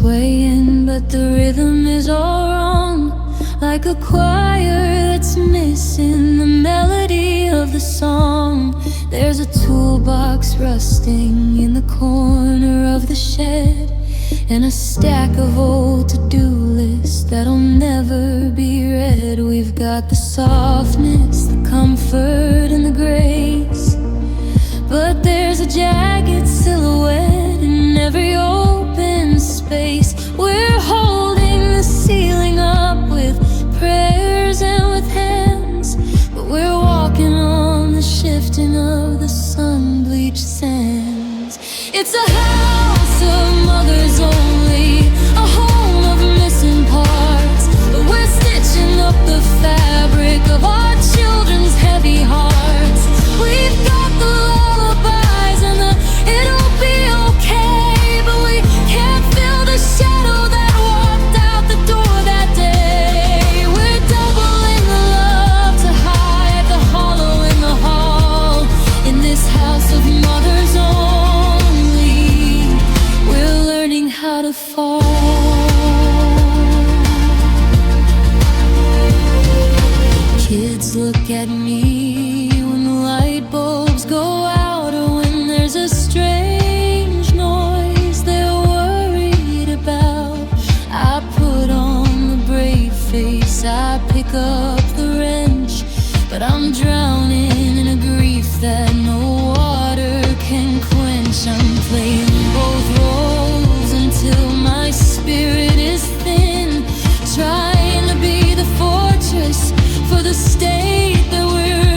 swaying, but the rhythm is all wrong. Like a choir that's missing the melody of the song. There's a toolbox rusting in the corner of the shed, and a stack of old to-do lists that'll never be read. We've got the softness, the comfort, and the grace, but there's a jagged silhouette in every open space. We're holding the ceiling up with prayers and with hands, but we're walking on the shifting of the sun-bleached sands. It's a house of mothers only, a home of missing parts, but we're stitching up the fabric of our children's heavy hearts. We've got the lullabies and the it'll be okay, but we can't feel the shadow that walked out the door that day. We're doubling the love to hide the hollow in the hall. In this house of mothers only, we're learning how to fall. Kids look at me when the light bulbs go out, or when there's a strange noise they're worried about. I put on the brave face, I pick up the wrench, but I'm drowning in a grief that no water can quench. I'm playing both roles until my spirit is thin, trying to be the fortress for the state that we're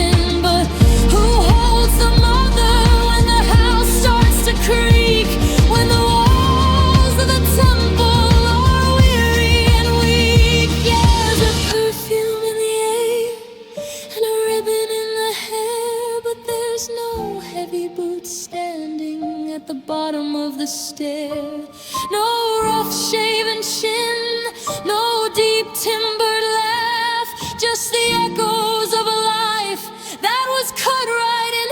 in. But who holds the mother when the house starts to creak, when the walls of the temple are weary and weak? Yeah, there's a perfume in the air and a ribbon in the hair, but there's no heavy boots standing at the bottom of the stair. No rough shaven chin, no deep timbered laugh, just the echoes of a life that was cut right in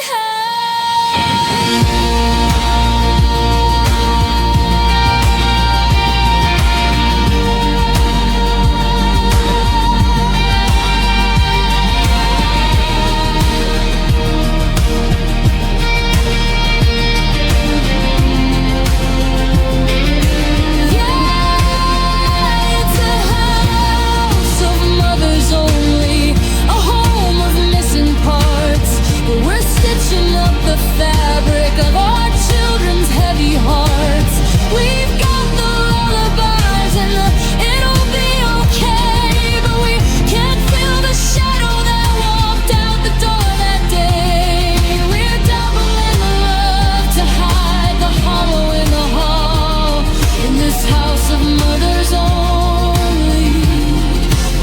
the fabric of our children's heavy hearts. We've got the lullabies and the it'll be okay, but we can't feel the shadow that walked out the door that day. We're doubling the love to hide the hollow in the hall. In this house of mothers only,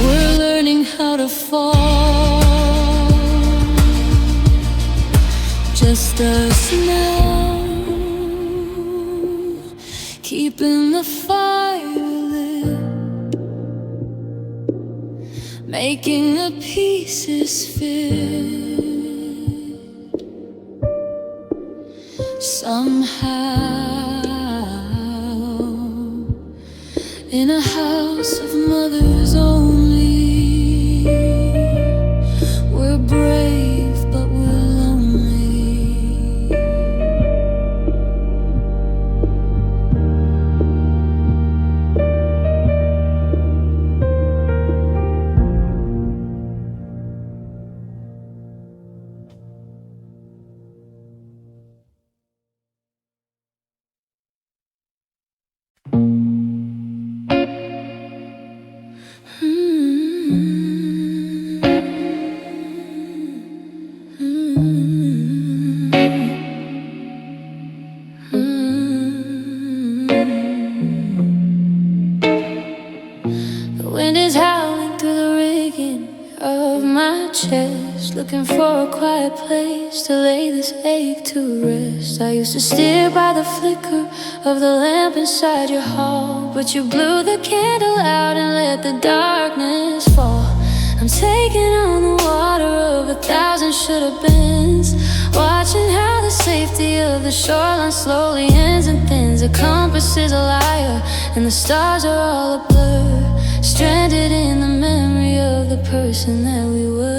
we're learning how to fall. Just us now, keeping the fire lit, making the pieces fit. Somehow, in a house of mothers only, we're brave but we're lonely. Looking for a quiet place to lay this ache to rest. I used to steer by the flicker of the lamp inside your hall, but you blew the candle out and let the darkness fall. I'm taking on the water of 1,000 should-have-beens, watching how the safety of the shoreline slowly ends and thins. The compass is a liar and the stars are all a blur, stranded in the memory of the person that we were.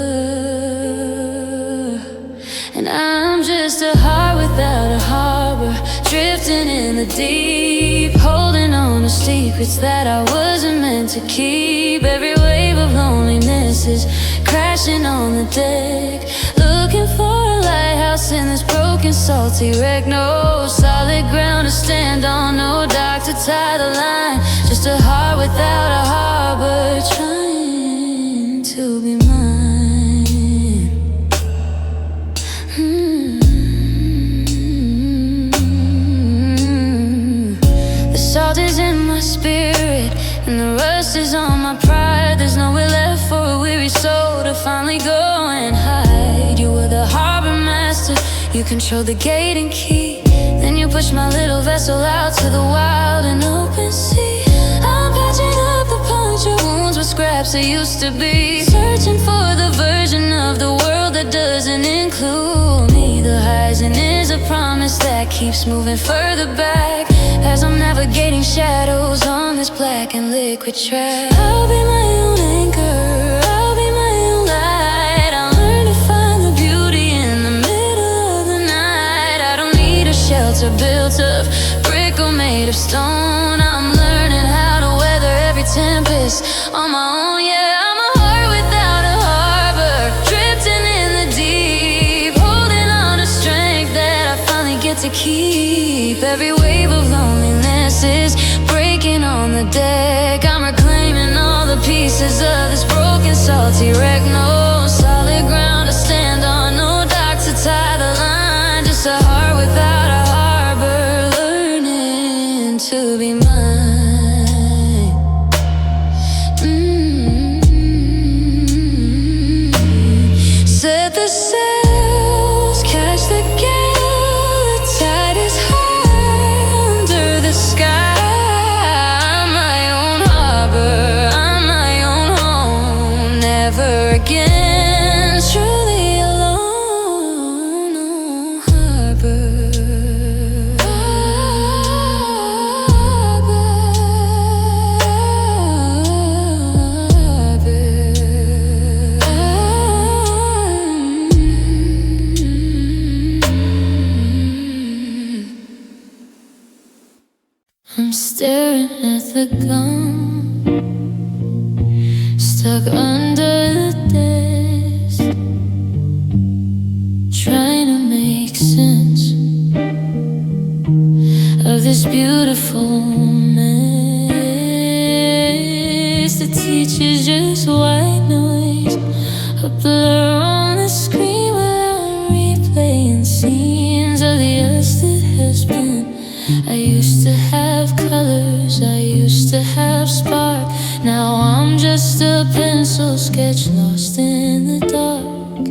And I'm just a heart without a harbor, drifting in the deep, holding on to secrets that I wasn't meant to keep. Every wave of loneliness is crashing on the deck, looking for a lighthouse in this broken, salty wreck. No solid ground to stand on, no dock to tie the line. Just a heart without a harbor, trying to be mine. The salt is in my spirit and the rust is on my pride. There's nowhere left for a weary soul to finally go and hide. You were the harbor master, you controlled the gate and key. Then you pushed my little vessel out to the wild and open sea. I'm patching up the puncture wounds with scraps that used to be, searching for the version of the world that doesn't include me. The horizon is a promise that keeps moving further back as I'm navigating shadows on this black and liquid track. I'll be my own anchor, I'll be my own light. I'll learn to find the beauty in the middle of the night. I don't need a shelter built of brick or made of stone. I'm learning how to weather every tempest on my own. Yeah, I'm a heart without a harbor, drifting in the deep, holding on to strength that I finally get to keep. Every wave of loneliness is breaking on the deck. I'm reclaiming all the pieces of this broken, salty wreck. No solid ground to stand on, no dock to tie the line. Just a heart without a harbor, learning to be mine. Set the sails, catch the gale. The tide is high under the sky. I'm my own harbor, I'm my own home. Never again truly alone. No harbor. I'm staring at the gun, stuck under the desk, trying to make sense of this beautiful mess. The teacher's just white noise, a blur on the screen while I'm replaying scenes of the us that has been. I used to have colors, I used to have spark. Now I'm just a pencil sketch lost in the dark.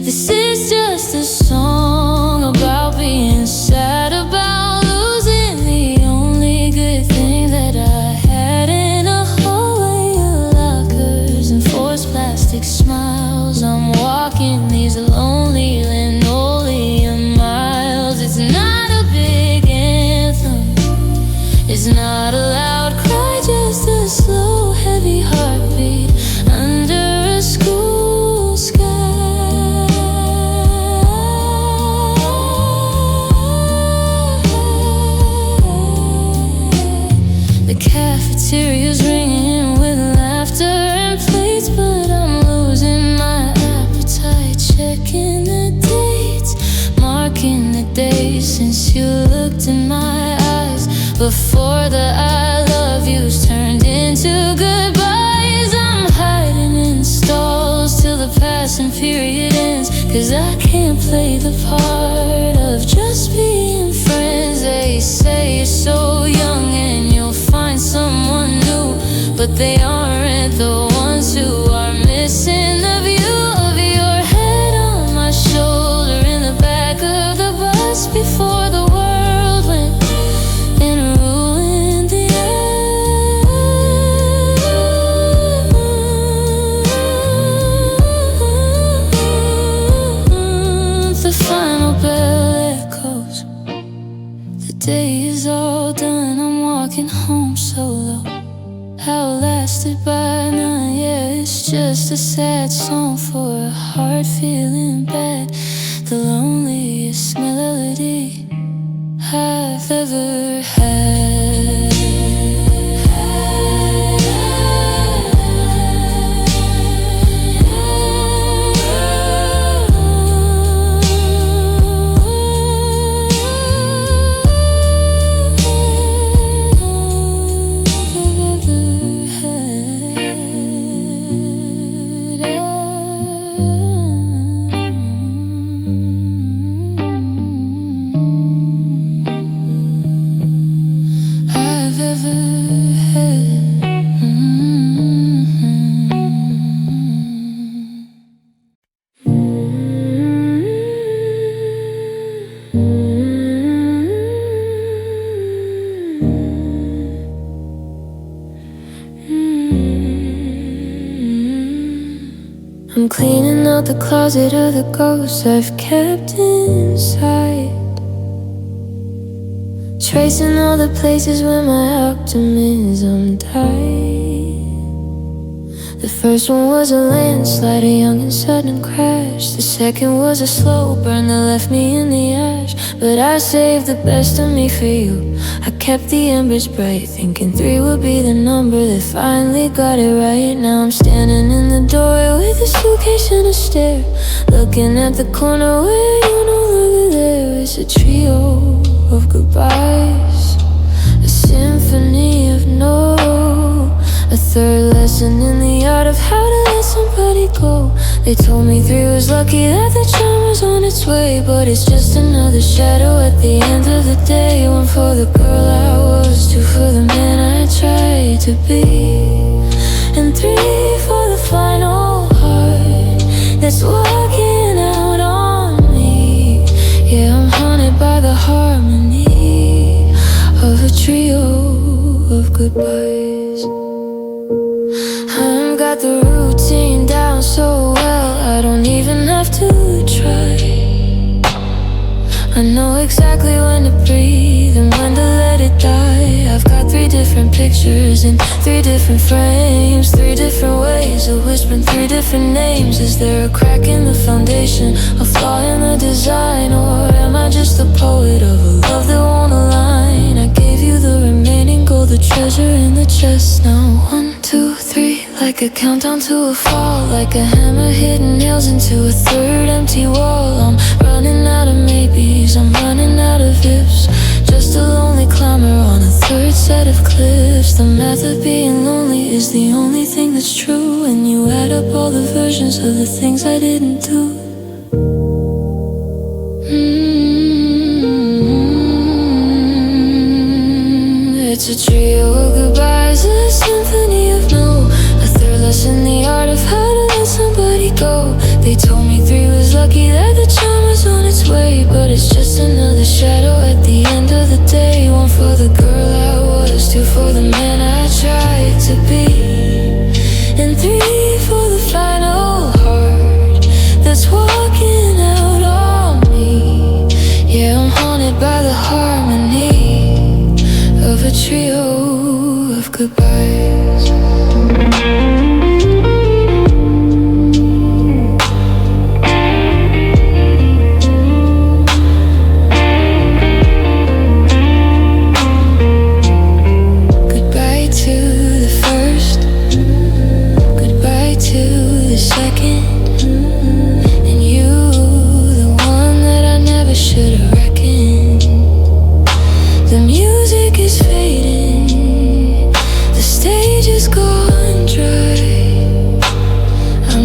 This is just a song about being sad, about losing the only good thing that I had. In a hallway of lockers and forced plastic smiles, I'm walking these lonely linoleum miles. It's not a big anthem, it's not a loud cry, just a slow, heavy heartbeat under a school sky. The cafeteria's ringing with laughter and plates, but I'm losing my appetite. Checking the dates, marking the days since you looked in my eyes. Before the I love yous turned into goodbyes. I'm hiding in stalls till the passing period ends, 'cause I can't play the part of just being friends. They say you're so young and you'll find someone new, but they aren't the ones who are missing the view of your head on my shoulder in the back of the bus before the world went and ruined the earth. The final bell walking home solo, outlasted by none. Yeah, it's just a sad song for a heart feeling bad. The loneliest melody I've ever had. I'm cleaning out the closet of the ghosts I've kept inside, tracing all the places where my optimism died. The first one was a landslide, a young and sudden crash. The second was a slow burn that left me in the ash. But I saved the best of me for you. I kept the embers bright, thinking 3 would be the number that finally got it right. Now I'm standing in the doorway with a suitcase and a stare, looking at the corner where you're no longer there. It's a trio of goodbyes, a symphony of no, a third lesson in the art of how to let somebody go. They told me 3 was lucky, that the charm was on its way, but it's just another shadow at the end of the day. 1 for the girl I was, 2 for the man I tried to be, and 3 for the final heart that's walking out on me. Yeah, I'm haunted by the harmony of a trio of goodbyes. I've got the routine down so well, I don't even have to try. I know exactly when to breathe and when to let it die. I've got 3 different pictures in 3 different frames, 3 different ways of whispering 3 different names. Is there a crack in the foundation, a flaw in the design, or am I just a poet of a love that won't align? I gave you the remaining gold, the treasure in the chest. Now 1, 2, 3, like a countdown to a fall, like a hammer hitting nails into a 3rd empty wall. I'm running out of maybes, I'm running out of ifs, just a lonely climber on a 3rd set of cliffs. The math of being lonely is the only thing that's true, when you add up all the versions of the things I didn't do. It's a trio of goodbyes, a symphony of no, a 3rd lesson, the art of how to let somebody go. They told me 3 was lucky, that the charm was on its way, but it's just another shadow at the end of the day. 1 for the girl I was, 2 for the man I tried to be, and 3 for the final heart that's walking out on me. Yeah, I'm haunted by the harmony of a trio of goodbyes.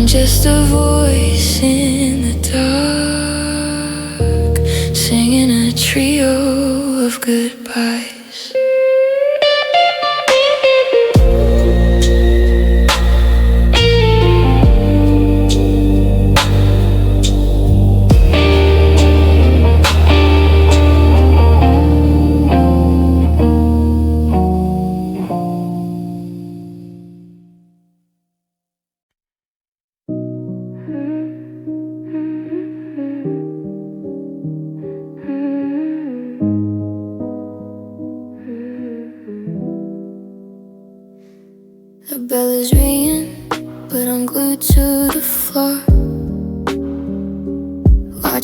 Just a voice in the dark, singing a trio of goodbyes.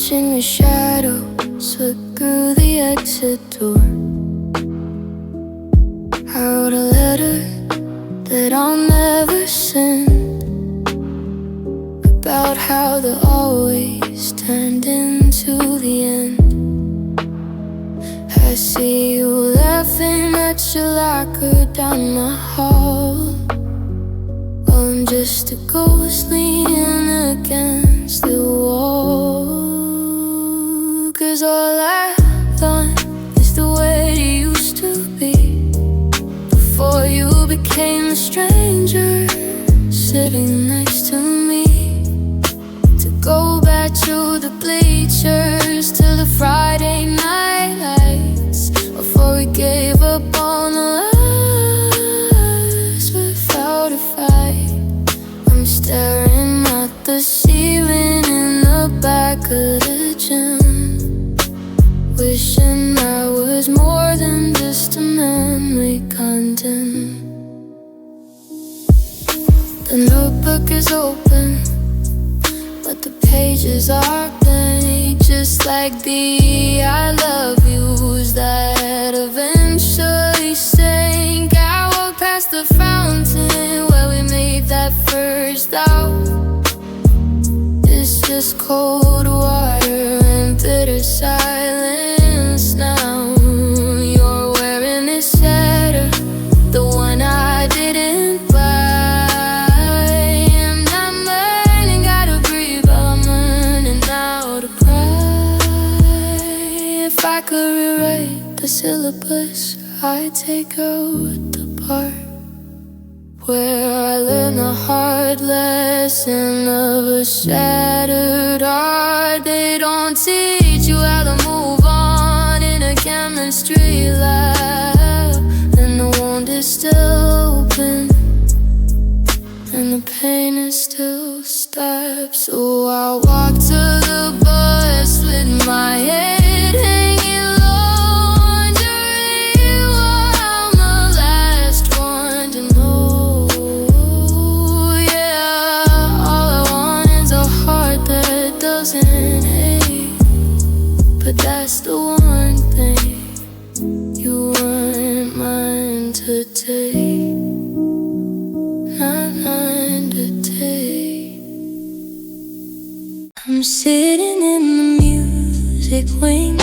watching the shadows slip through the exit door. I wrote a letter that I'll never send, about how the always turned into the end. I see you laughing at your locker down the hall. I'm just a ghost leaning against the wall. 'Cause all I want is the way you used to be, before you became a stranger sitting next to me. To go back to the bleachers, to the Friday night lights, before we gave up on the lies without a fight. I'm staring at the ceiling in the back of the gym, wishing I was more than just a memory condemned. The notebook is open, but the pages are blank, just like the I love yous that eventually sank. I walked past the fountain where we made that first out. It's just cold water and bitter silence now. You're wearing this sweater, the one I didn't buy, and I'm learning how to breathe while I'm learning how to cry. If I could rewrite the syllabus, I'd take out the part where I learned the hard lesson of a shattered heart. They don't teach you how to move on in a chemistry lab, and the wound is still open, and the pain is still stabbed. So I walk to the bus with my head hanging low, wondering why I'm the last one to know. Yeah, all I want is a heart that doesn't hate, but that's the one thing you weren't mine to take. Not mine to take. I'm sitting in the music wing,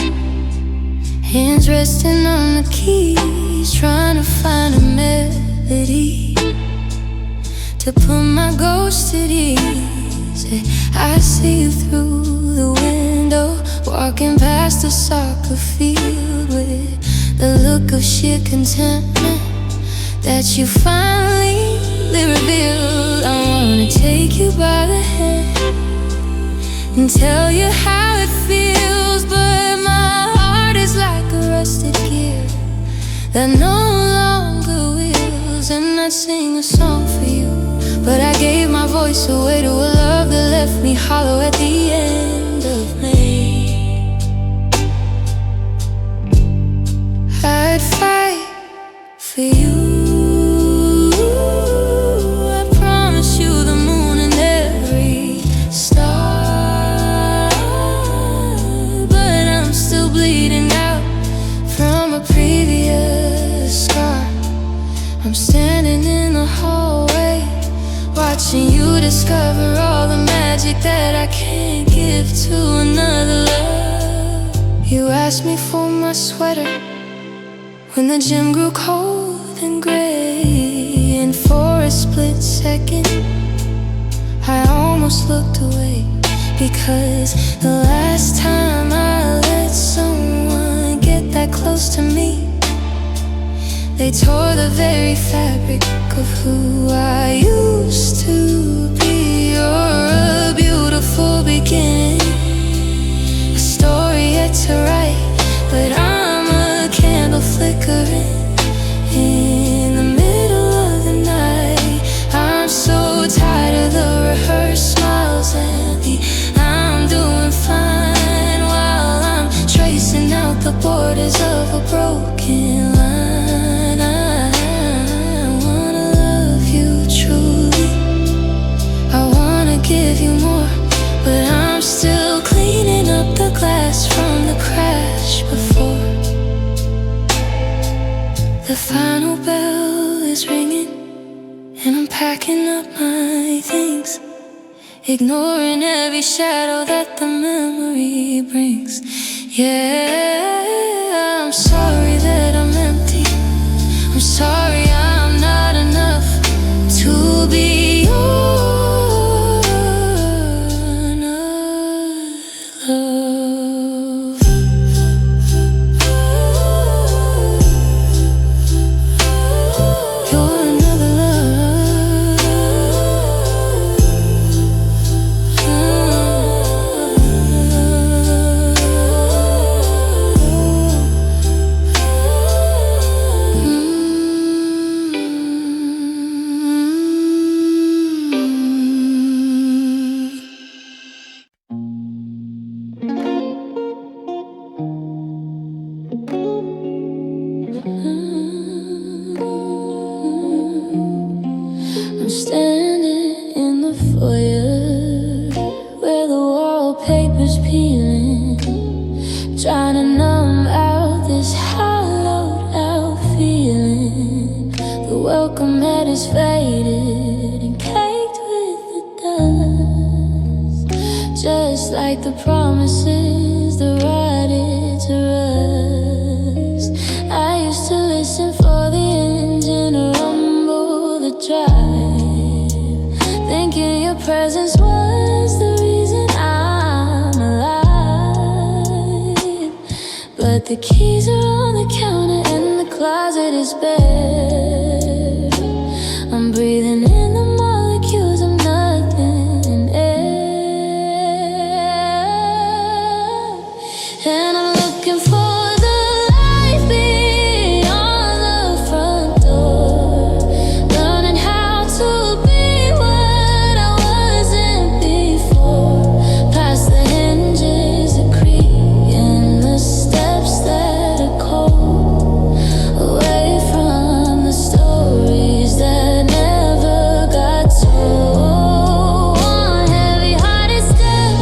hands resting on the keys, trying to find a melody to put my ghost at ease. I see you through the window, walking past the soccer field with the look of sheer contentment that you finally revealed. I wanna take you by the hand and tell you how it feels, but my heart is like a rusted gear that no longer wheels. And I'd sing a song for you, but I gave my voice away to a love that left me hollow at the end of May. I'd fight for you, I promise you the moon and every star, but I'm still bleeding out from a previous scar. I'm standing in the hallway, watching you discover all the magic that I can't give to another love. You asked me for my sweater when the gym grew cold and gray, and for a split second I almost looked away, because the last time I let someone get that close to me, they tore the very fabric of who I used to be. You're a beautiful beginning, a story yet to write, but I'm a candle flickering in the middle of the night. I'm so tired of the rehearsed smiles and the I'm doing fine while I'm tracing out the borders of a broken line. I wanna love you truly, I wanna give you more, but packing up my things, ignoring every shadow that the memory brings. Yeah, I'm sorry that I'm empty. I'm sorry I'm not enough to be your love. You're another love. I'm standing in the foyer where the wallpaper's peeling, trying to numb out this hollowed out feeling. The welcome mat is faded and caked with the dust, just like the promises that rotted to rust. I used to listen for the engine to rumble the drive, thinking your presence was the reason I'm alive. But the keys are on the counter and the closet is bare. I'm breathing in the molecules of nothing air, and I'm looking for the life beyond the front door, learning how to be what I wasn't before, past the hinges that creak and the steps that are cold, away from the stories that never got told. One heavy-hearted step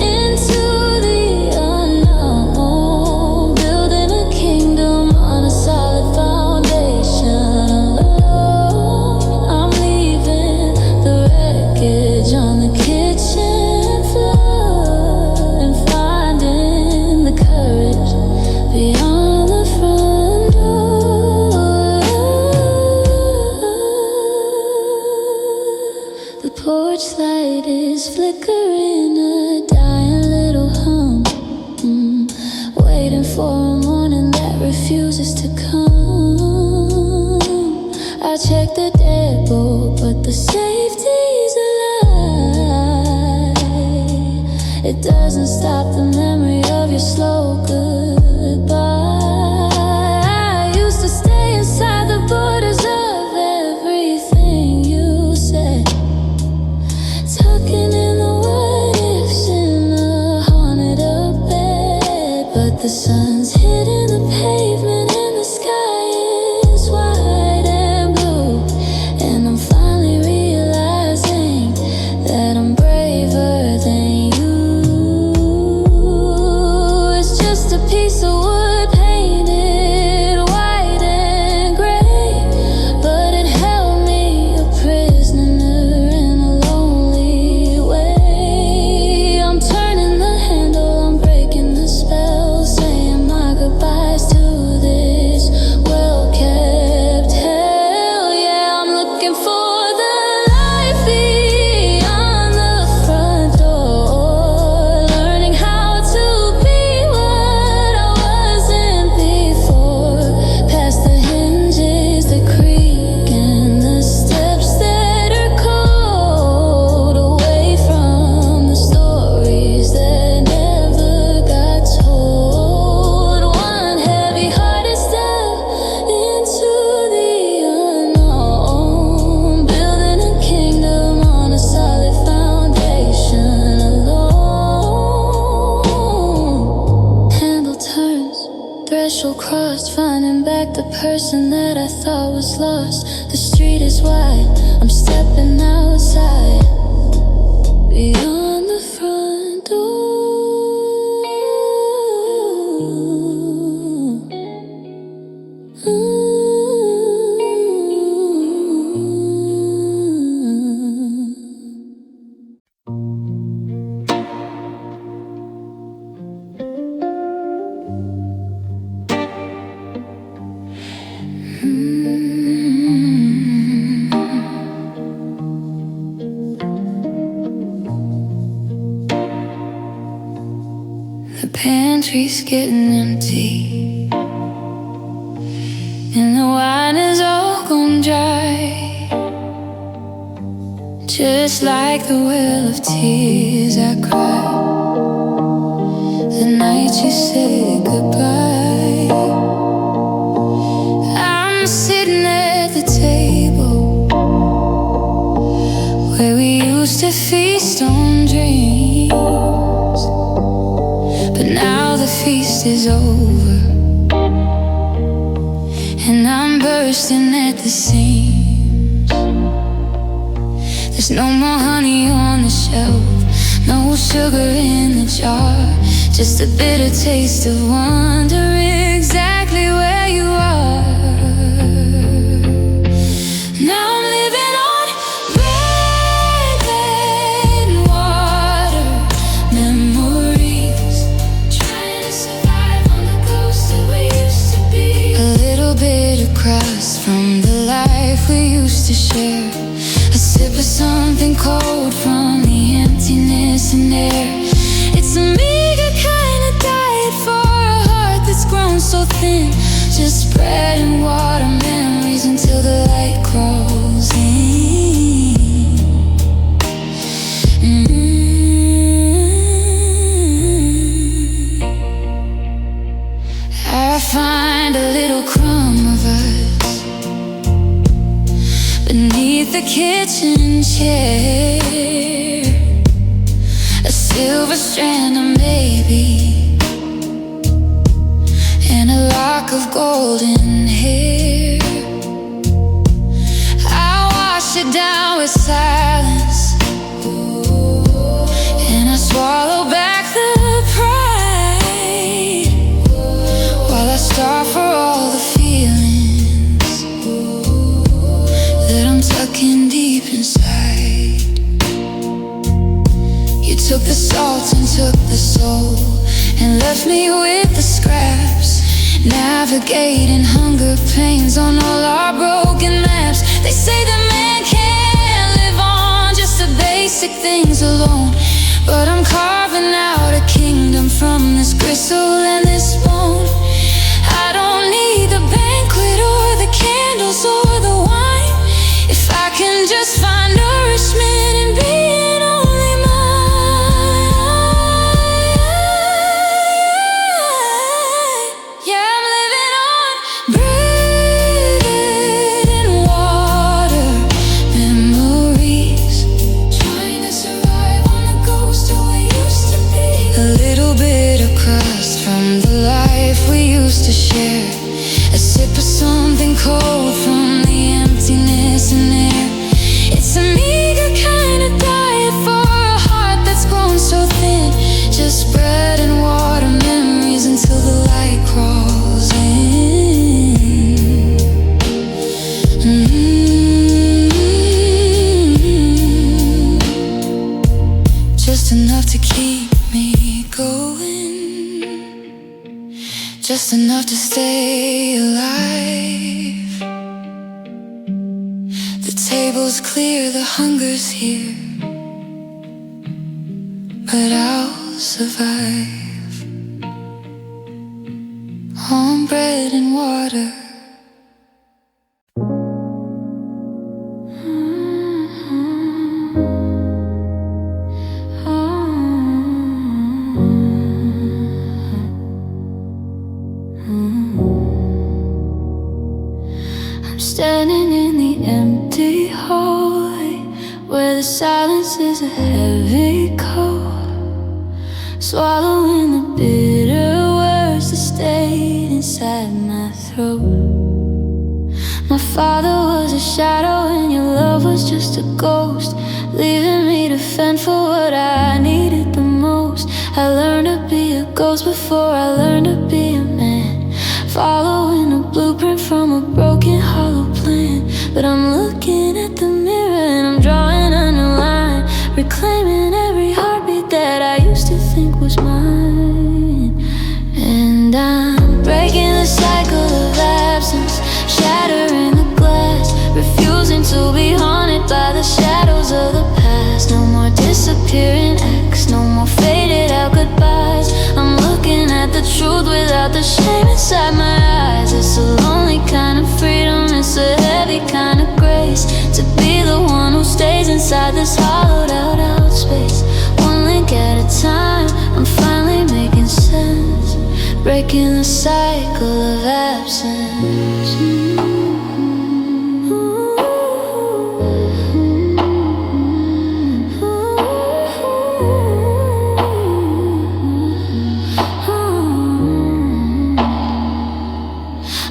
into the unknown, building a kingdom on a solid foundation alone. I'm leaving the wreckage on the kitchen floor and finding the courage beyond the front door. The porch light is flickering, a dying little hum, waiting for a morning that refuses to come. I check the deadbolt, but the safety's a lie. It doesn't stop the memory of your slow goodbye. I used to stay inside the borders of everything you said, tucking in the what ifs in a haunted up bed. But the sun's hitting the pavement and the sky is white and blue, and I'm finally realizing that I'm braver than you. It's just a piece of wood painted white and gray, but it held me a prisoner in a lonely way. I'm turning the handle, I'm breaking the spell, saying my goodbyes to this well-kept hell. Yeah, I'm looking for the life beyond the front door, learning how to be what I wasn't before, past the hinges that creak and the steps that are cold, away from the stories that never got told. One heavy-hearted step into the unknown, building a kingdom on a solid foundation alone. Handle turns, threshold crossed, finding back the person that I thought was lost. The street is wide, I'm stepping outside, beyond the front door. Ooh. The pantry's getting empty, and the wine is all gone dry. Just like the well of tears I cried the night you said goodbye. I'm sitting at the table where we used to feast on dreams, but now the feast is over, and I'm bursting at the seams. There's no more honey on the shelf, no sugar in the jar, just a bitter taste of wondering exactly where you are. Now I'm living on bread and water, memories, trying to survive on the ghost that we used to be. A little bit of crust from the life we used to share, a sip of something cold from the emptiness in air. It's a meager kind of diet for a heart that's grown so thin. Just bread and water, memories until the light crawls in. I find a little crumb of us beneath the kitchen chair, a silver strand of maybe, and a lock of golden hair. I wash it down with silence, and I swallow back the pride, while I starve for all the feelings that I'm tucking deep inside. You took the salt and took the soul, and left me with the scraps, navigating hunger pains on all our broken maps. They say that man can't live on just the basic things alone, but I'm carving out a kingdom from this gristle and this bone. I don't need the banquet or the candles or the wine, if I can just find nourishment in being only mine. Yeah, I'm living on bread and water, memories, trying to survive on the ghost of what used to be. A little bit of crust from the life we used to share, a sip of something cold from the emptiness in air. It's a meager kind of diet for a heart that's grown so thin. Just bread and water, memories until the light crawls in. Just enough to keep me going, just enough to stay alive. The table's clear, the hunger's here, but I'll survive on bread and water. I'm standing in the empty hallway where the silence is a heavy coat, swallowing the bitter words that stayed inside my throat. My father was a shadow and your love was just a ghost, leaving me to fend for what I needed the most. I learned to be a ghost before I learned to be a man, following a blueprint from a broken hollow plan. But I'm looking at the mirror and I'm drawing a new line, reclaiming every heartbeat that I used to think was mine. And I'm breaking the cycle of absence, shattering the glass, refusing to be haunted by the shadows of the past. No more disappearing acts, no more faded out goodbyes. I'm looking truth without the shame inside my eyes. It's a lonely kind of freedom, it's a heavy kind of grace, to be the one who stays inside this hollowed out space. One link at a time, I'm finally making sense, breaking the cycle of absence.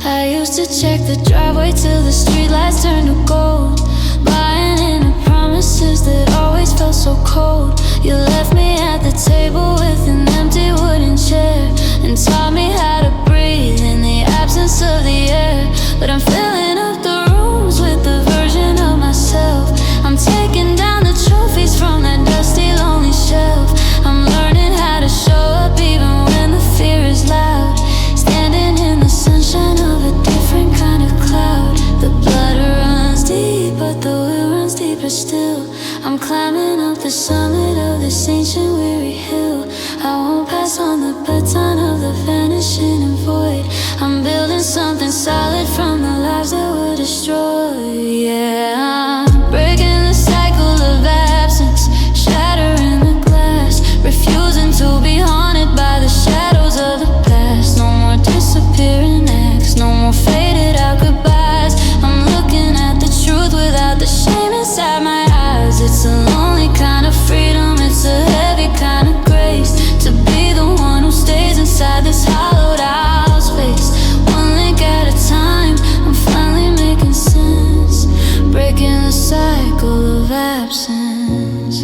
I used to check the driveway till the streetlights turned to gold, buying into promises that always felt so cold. You left me at the table with an empty wooden chair and taught me how to breathe in the absence of the air. But I'm filling up the rooms with the version of myself. I'm taking down the trophies from that dusty, lonely shelf. I'm learning how to show up even when the fear is loud, standing in the sunshine of a different kind of cloud. The blood runs deep, but the will runs deeper still. I'm climbing up the summit of this ancient weary hill. I won't pass on the baton of the vanishing and void. I'm building something solid from the lives that were destroyed. Yeah, I'm breaking the cycle of absence, shattering the glass, refusing to be haunted by the shadows of the past. No more disappearing acts, no more faded out goodbyes. I'm looking at the truth without the shame inside my eyes. It's a lonely kind of freedom, it's a heavy kind of grace, to be the one who stays inside this hollowed out space. One link at a time, I'm finally making sense, breaking the cycle of absence.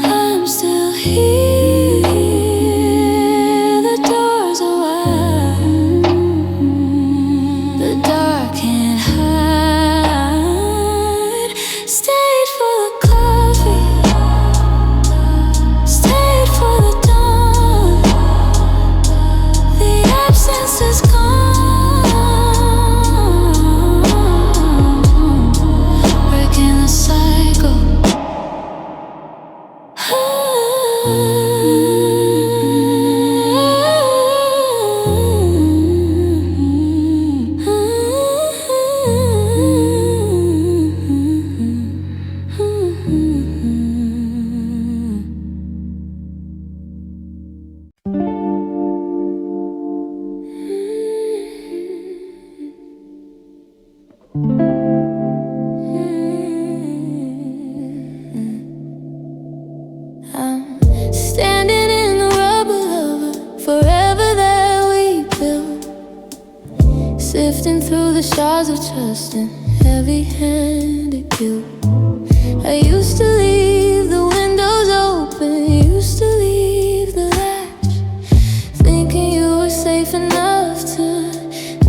I'm still here, the doors are wide, the dark can't hide. Stayed for the coffee, stayed for the dawn. The absence is gone, breaking the cycle. I'm standing in the rubble of a forever that we built, sifting through the shards of trust and heavy-handed guilt. I used to leave the windows open, used to leave the latch, thinking you were safe enough to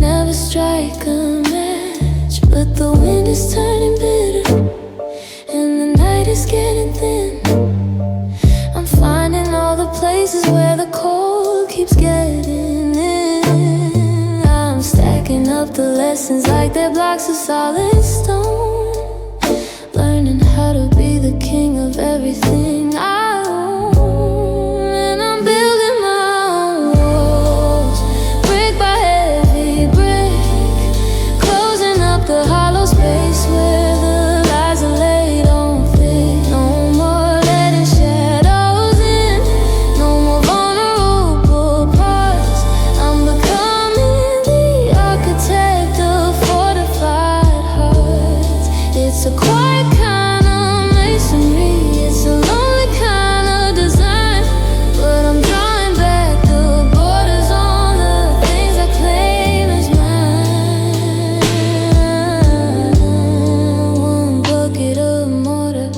never strike a match. But the wind is turning bitter and the night is getting thin. I'm finding all the places where the cold keeps getting in. I'm stacking up the lessons like they're blocks of solid stone, learning how to be the king of everything I own. And I'm building my own walls, brick by heavy brick, closing up the hollow space where the lies are laid on thick. No more letting shadows in, no more vulnerable parts. I'm becoming the architect of fortified hearts. It's a quiet kind of masonry, it's a lonely kind of design, but I'm drawing back the borders on the things I claim as mine. One bucket of mortar,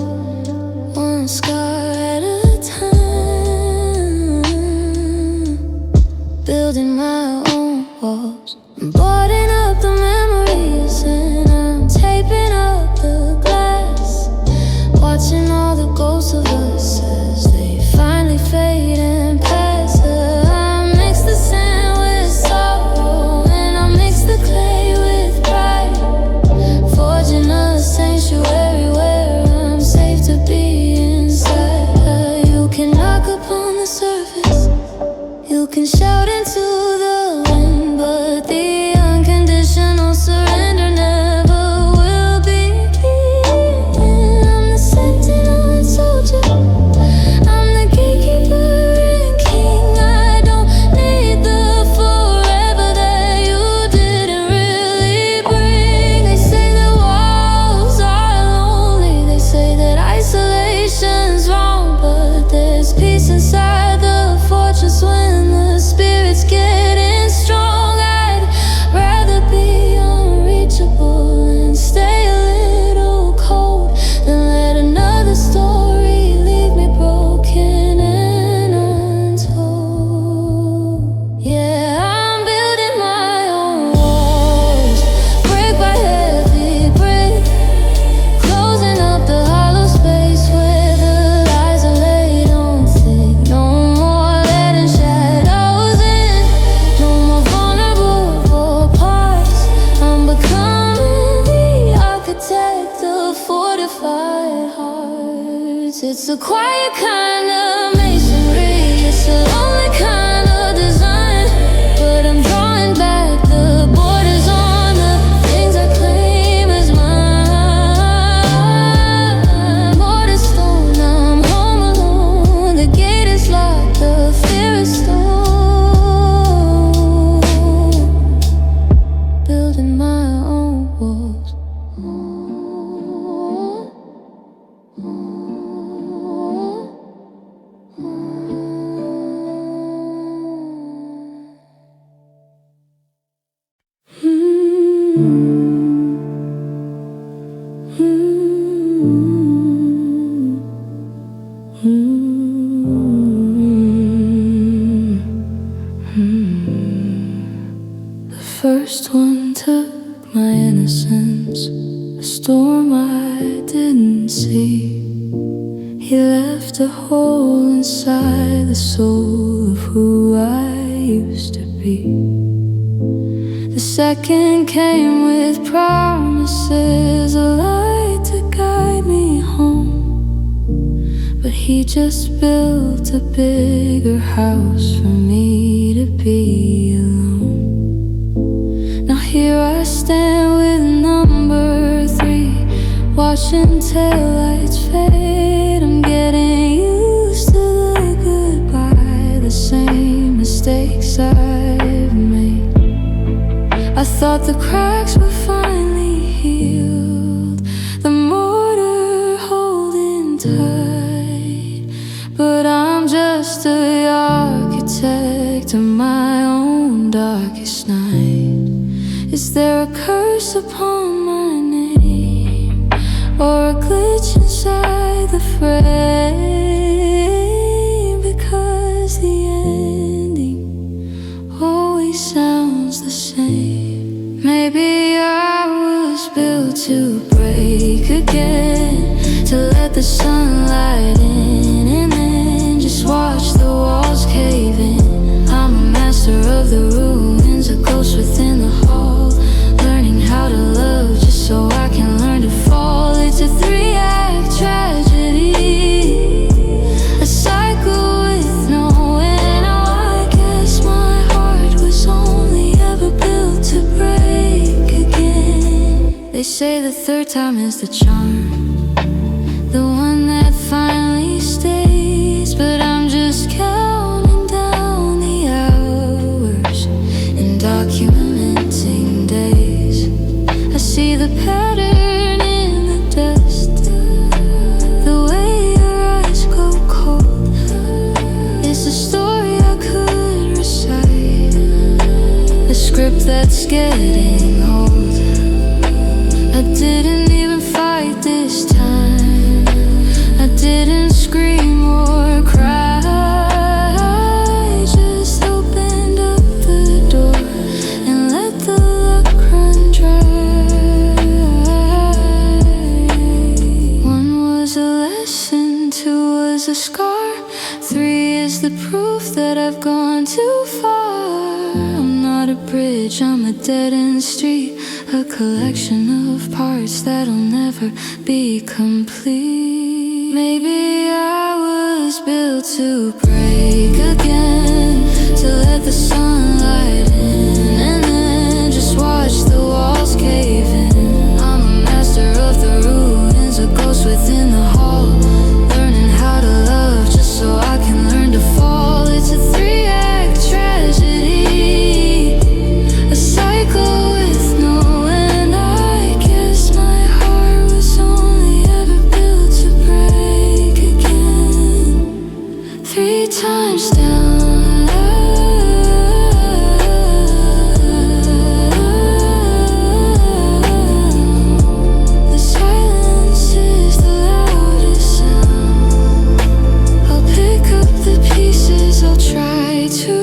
one scar at a time, building my own walls, boarding up the memories, and I'm taping up the glass, watching all the ghosts of us as they finally fade and pass. I mix the sand with sorrow and I mix the clay with pride, forging a sanctuary where I'm safe to be inside. You can knock upon the surface, lonely kind of masonry. It's a lonely kind of design, but I'm drawing back the borders on the things I claim as mine. Mortar stone, I'm home alone. The gate is locked, the fear is stone. Building my own walls. The first one took my innocence, a storm I didn't see. He left a hole inside the soul of who I used to be. The second came with promises, a light to guide me home. But he just built a bigger house for me to be alone. Now here I stand with number 3, watching taillights fade. I'm getting used to the goodbye, the same mistakes I've made. I thought the cracks were finally healed, the mortar holding tight. But I'm just the architect of my own darkest night. Is there a curse upon my name, or a glitch inside the frame? Because the ending always sounds the same. Maybe I was built to break again, to let the sunlight in, and then just watch the walls cave in. I'm a master of the ruins, a ghost within the hall, learning how to love just so I can learn to fall. It's a 3-act tragedy, a cycle with no end. Oh, I guess my heart was only ever built to break again. They say the third time is the charm, the one that finally stays. But I'm just counting down the hours and documenting days. I see the pattern in the dust, the way your eyes go cold. It's a story I could recite, a script that's getting old. I didn't even fight this time, I didn't scream or cry, I just opened up the door and let the luck run dry. 1 was a lesson, 2 was a scar, 3 is the proof that I've gone too far. I'm not a bridge, I'm a dead-end street, a collection of parts that'll never be complete. Maybe I was built to break again, to let the sunlight in, and then just watch the walls cave in. I'm a master of the ruins, a ghost within the hall, learning how to love just so I can learn to fall. It's a 3-act tragedy, a cycle with no end. I guess my heart was only ever built to break again. 3 times down, the silence is the loudest sound. I'll pick up the pieces, I'll try to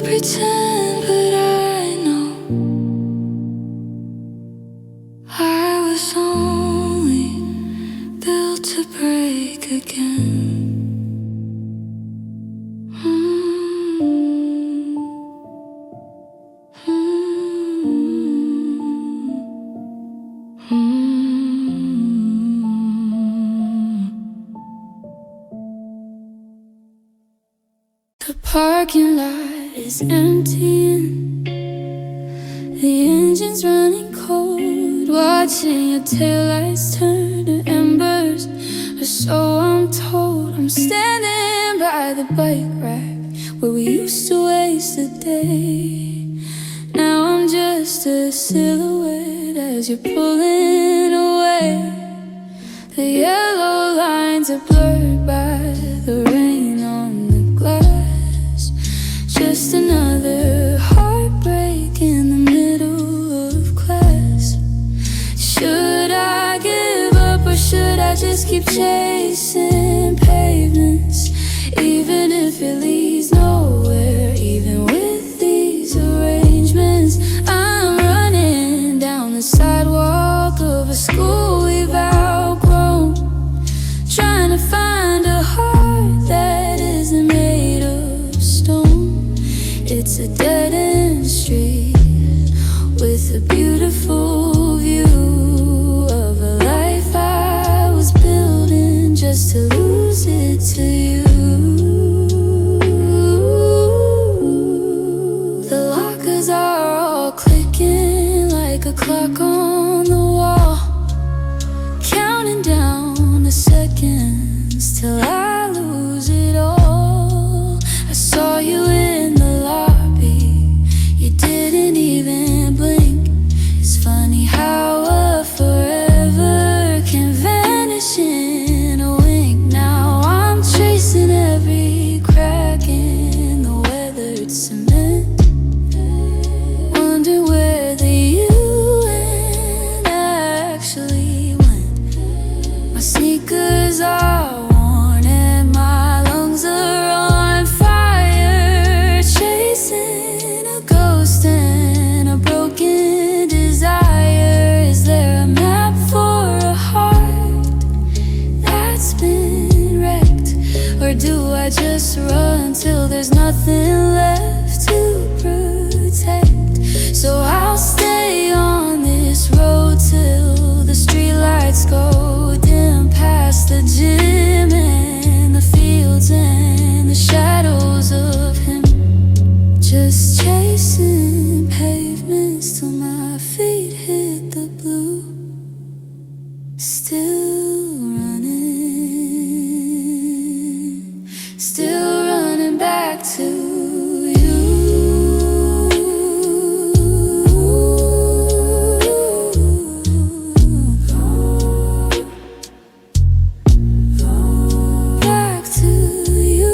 pretend, but I know I was only built to break again. parking lot is emptying, the engine's running cold, watching your taillights turn to embers, or so I'm told. I'm standing by the bike rack where we used to waste a day. Now I'm just a silhouette as you're pulling away. The yellow lines are blurred by the rain on the glass. Just another heartbreak in the middle of class. Should I give up or should I just keep chasing pavements? Even if it leads nowhere, even with these arrangements, I'm running down the sidewalk of a school we've outgrown, trying to find a heart that isn't made of stone. It's a dead-end street with a beautiful view of a life I was building just to lose it to you. The lockers are all clicking like a clock on the wall, counting down the seconds till I lose it all. I saw you in the lobby, you didn't even blink. It's funny how a forever can vanish in a wink. Now I'm tracing every crack in the weathered cement, wonder where the you and I actually went. My sneakers are worn and my lungs are on fire, chasing a ghost and a broken desire. Is there a map for a heart that's been wrecked, or do I just run till there's nothing left to protect? So I'll stay on this road till the streetlights go dim, past the gym and the fields and the shadows of him. Just chasing pavements till my feet hit the blue. Still running back to you. Back to you.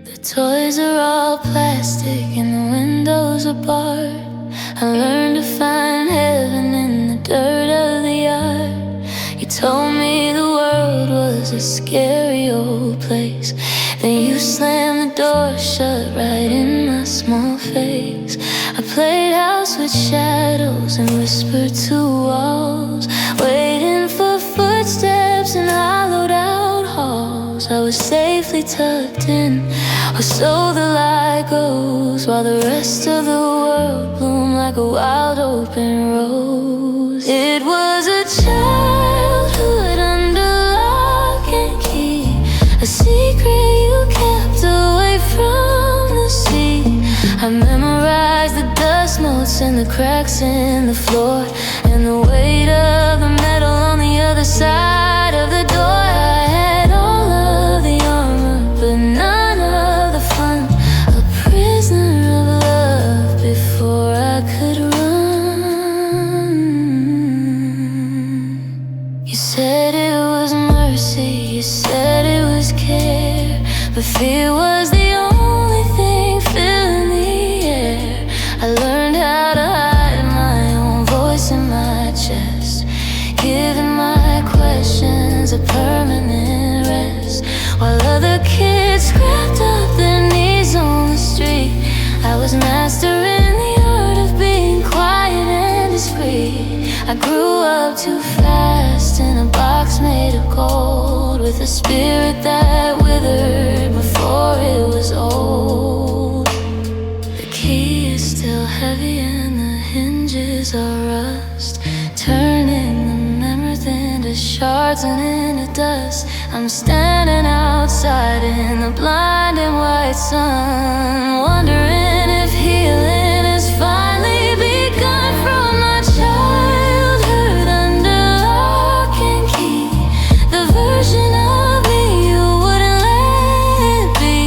The toys are all plastic and the windows are barred. I learned to find heaven in the dirt of the yard. You told me the world was a scary old place, then you slammed the door shut right in my small face. I played house with shadows and whispered to walls, waiting for footsteps in hollowed out halls. I was safely tucked in, or so the lie goes, while the rest of the world bloomed like a wild open rose. It was a childhood under lock and key, a secret you kept away from the sea. I memorized the dust notes and the cracks in the floor, and the weight of the metal on the other side of the door. I had all of the armor, but none of the fun. A prisoner of love before I could run. You said it was mercy, you said it was care, but fear was the only thing filling the air. I learned how to hide my own voice in my chest, giving my questions a permanent rest, while other kids scrapped up their was mastering the art of being quiet and discreet. I grew up too fast in a box made of gold, with a spirit that withered before it was old. The key is still heavy and the hinges are rust, turning the memories into shards and into dust. I'm standing outside in the blinding white sun, wondering if healing has finally begun from my childhood under lock and key. The version of me you wouldn't let be.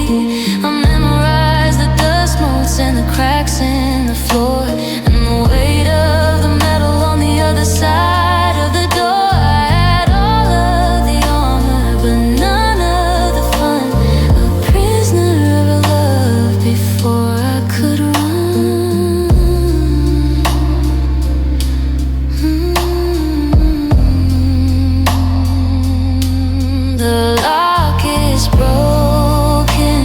I memorized the dust motes and the cracks in the floor, and the weight of the metal on the other side of the door. I had all of the armor, but none of the fun. A prisoner of a love before I could run. The lock is broken,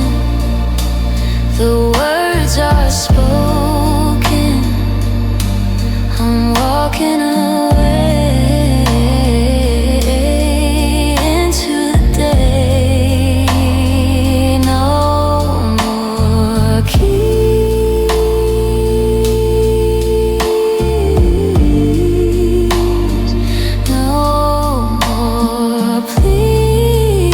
the words are spoken. I'm walking away into the day. No more keys, no more please,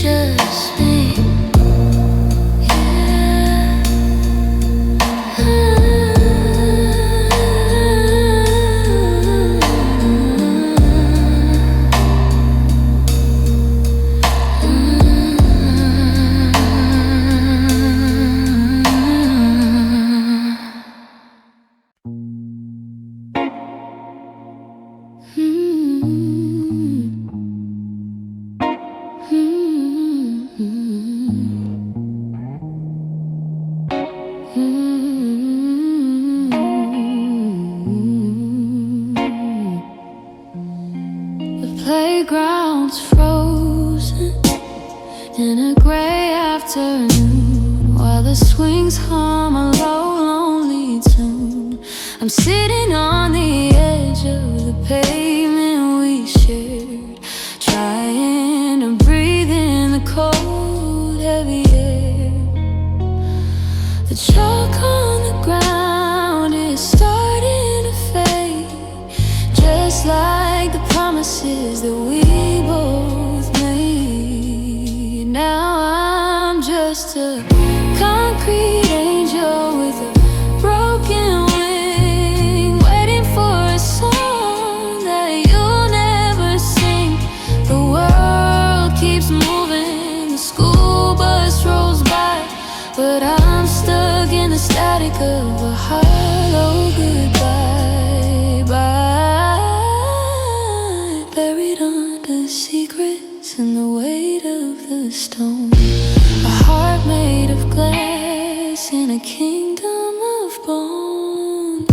just me. The playground's frozen in a gray afternoon, while the swings hum a low, lonely tune. I'm sitting on the edge of the pavement we shared, trying to breathe in the cold, heavy air. The chalk on the ground is starting to fade, just like the promises that we both made. Now I'm just a concrete angel with a broken wing, waiting for a song that you'll never sing. The world keeps moving, the school bus rolls by, but I'm stuck in the static of a hollow goodbye. Bye. Buried under secrets and the weight of the stone. A heart made of glass in a kingdom of bone.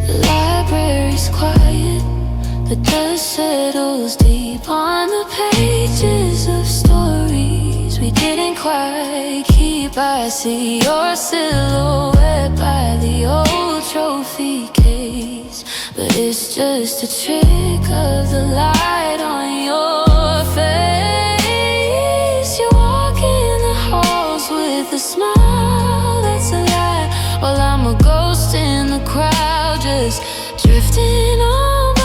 The library's quiet, the dust settles deep on the pages of stories we didn't quite keep. I see your silhouette by the old trophy case, but it's just a trick of the light on your face. You walk in the halls with a smile that's a lie, while I'm a ghost in the crowd, just drifting on by.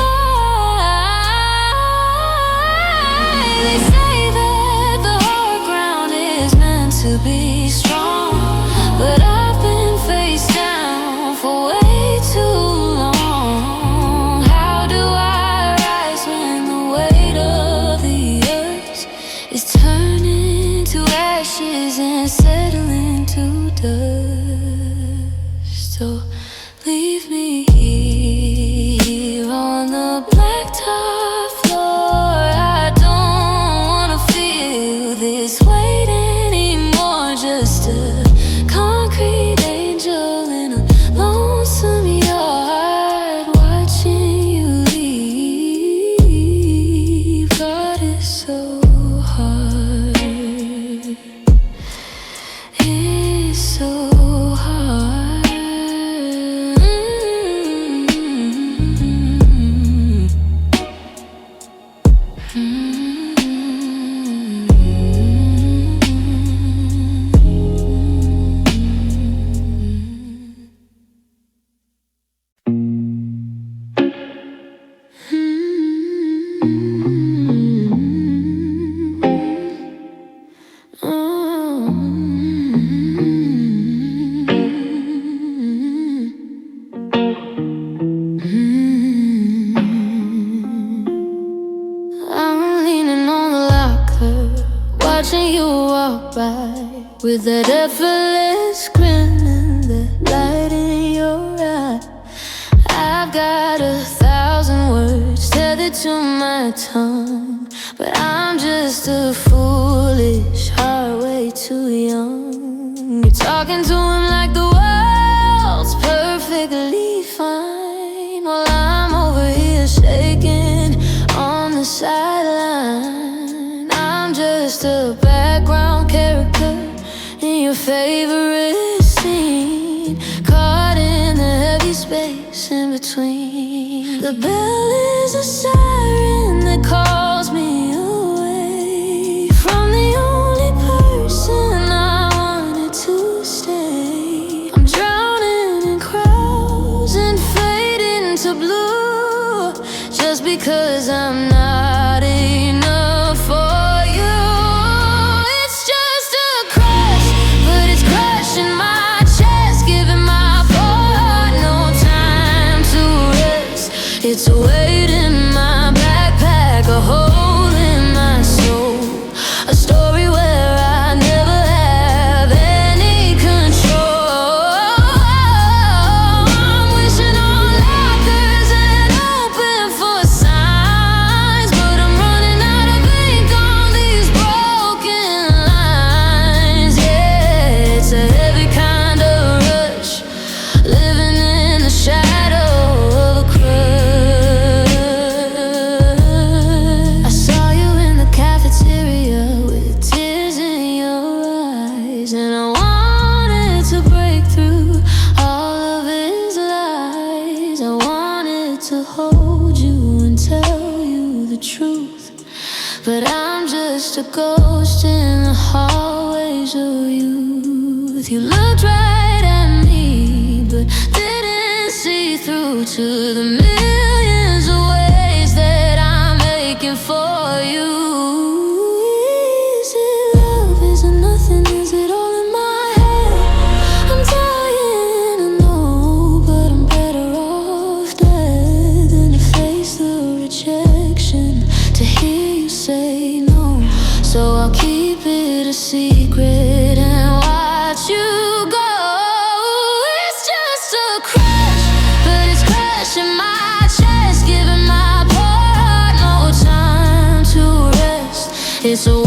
They say that the hard ground is meant to be strong, but I've been face down for way too long. How do I rise when the weight of the earth is turning to ashes and settling to dust? So leave me here on the blacktop floor. I don't wanna feel this weight anymore. Just a concrete angel in a me so hard. Watching you walk by with that effortless grin and that light in your eye. I've got 1,000 words tethered to my tongue, but I'm just a foolish heart way too young. You're talking to him like the world's perfectly fine, while I'm over here shaking on the sideline. Just a background character in your favorite scene, caught in the heavy space in between. The bell is a siren that calls me away from the only person I wanted to stay. I'm drowning in crowds and fading to blue just because I'm not enough for it's a weight in my backpack, a hole in my soul, a story where I never have any control. I'm wishing on lockers and open for signs, but I'm running out of ink on these broken lines. Yeah, it's a heavy kind of rush, living in the shadow of a crush. But I'm just a ghost in the hallways of youth. You looked right at me, but didn't see through to the millions of ways that I'm making for you. Is it love? Is it nothing? Is it all in my head? I'm dying to know, but I'm better off dead than to face the rejection, to hear you say no. So I'll keep it a secret and watch you go. It's just a crash, but it's crashing my chest, giving my poor heart no time to rest. It's a